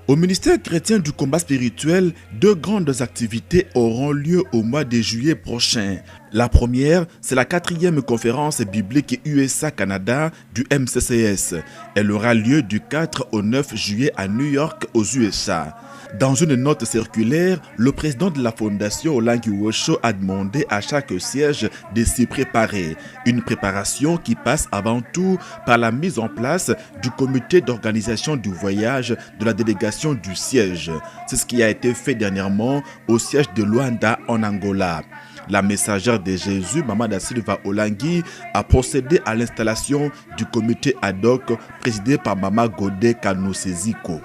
Au ministère chrétien du combat spirituel, 2 grandes activités auront lieu au mois de juillet prochain. La première, c'est la 4e conférence biblique USA-Canada du MCCS. Elle aura lieu du 4 au 9 juillet à New York, aux USA. Dans une note circulaire, le président de la fondation Olangi Osho a demandé à chaque siège de s'y préparer. Une préparation qui passe avant tout par la mise en place du comité d'organisation du voyage de la délégation du siège. C'est ce qui a été fait dernièrement au siège de Luanda en Angola. La messagère de Jésus, Maman da Silva Olangi, a procédé à l'installation du comité ad hoc présidé par Mama Godé Kanoseziko.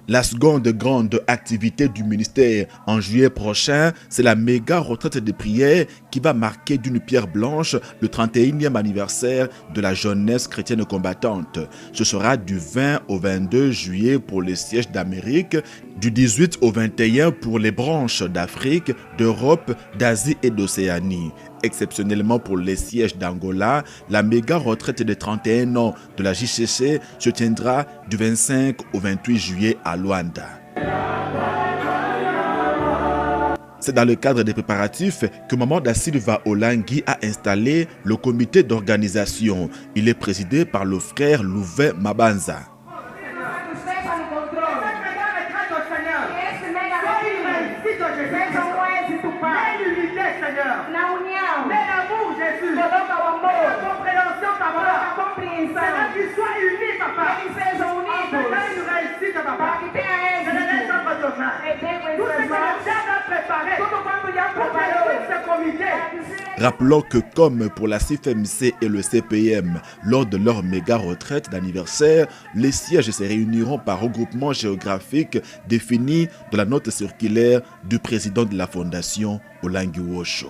La seconde grande activité du ministère en juillet prochain, c'est la méga retraite de prière qui va marquer d'une pierre blanche le 31e anniversaire de la jeunesse chrétienne combattante. Ce sera du 20 au 22 juillet pour les sièges d'Amérique, du 18 au 21 pour les branches d'Afrique, d'Europe, d'Asie et d'Océanie. Exceptionnellement pour les sièges d'Angola, la méga retraite de 31 ans de la JCC se tiendra du 25 au 28 juillet à Luanda. C'est dans le cadre des préparatifs que Maman da Silva Olangi a installé le comité d'organisation. Il est présidé par le frère Louvet Mabanza. Rappelons que comme pour la CFMC et le CPM, lors de leur méga retraite d'anniversaire, les sièges se réuniront par regroupement géographique défini dans la note circulaire du président de la fondation Olangi Osho.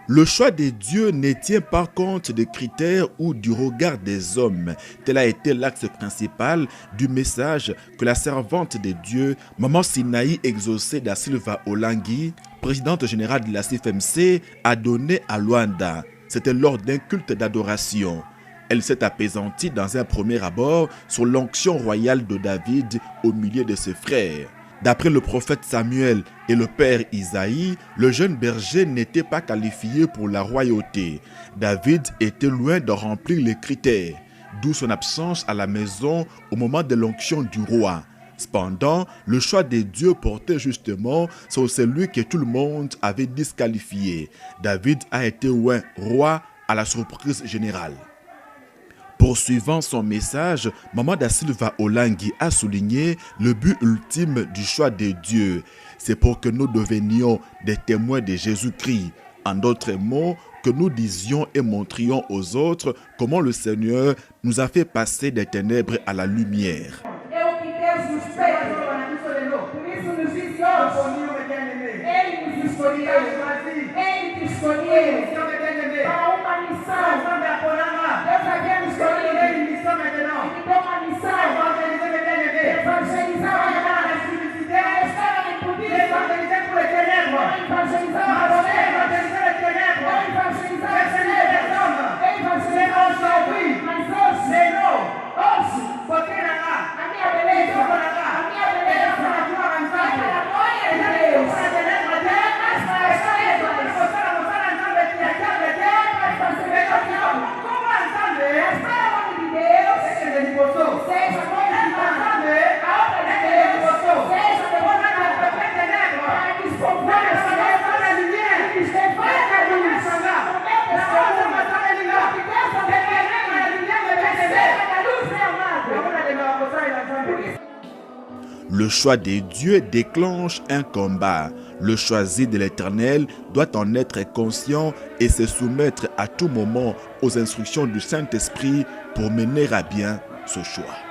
Le choix de Dieu ne tient pas compte des critères ou du regard des hommes. Tel a été l'axe principal du message que la servante de Dieu, Maman Sinaï Exaucée da Silva Olangi, présidente générale de la CFMC, a donné à Luanda. C'était lors d'un culte d'adoration. Elle s'est apaisantie dans un premier abord sur l'onction royale de David au milieu de ses frères. D'après le prophète Samuel et le père Isaïe, le jeune berger n'était pas qualifié pour la royauté. David était loin de remplir les critères, d'où son absence à la maison au moment de l'onction du roi. Cependant, le choix de Dieu portait justement sur celui que tout le monde avait disqualifié. David a été oint roi à la surprise générale. Poursuivant son message, Maman da Silva Olangi a souligné le but ultime du choix de Dieu. C'est pour que nous devenions des témoins de Jésus-Christ. En d'autres mots, que nous disions et montrions aux autres comment le Seigneur nous a fait passer des ténèbres à la lumière. Le choix de Dieu déclenche un combat. Le choisi de l'Éternel doit en être conscient et se soumettre à tout moment aux instructions du Saint-Esprit pour mener à bien ce choix.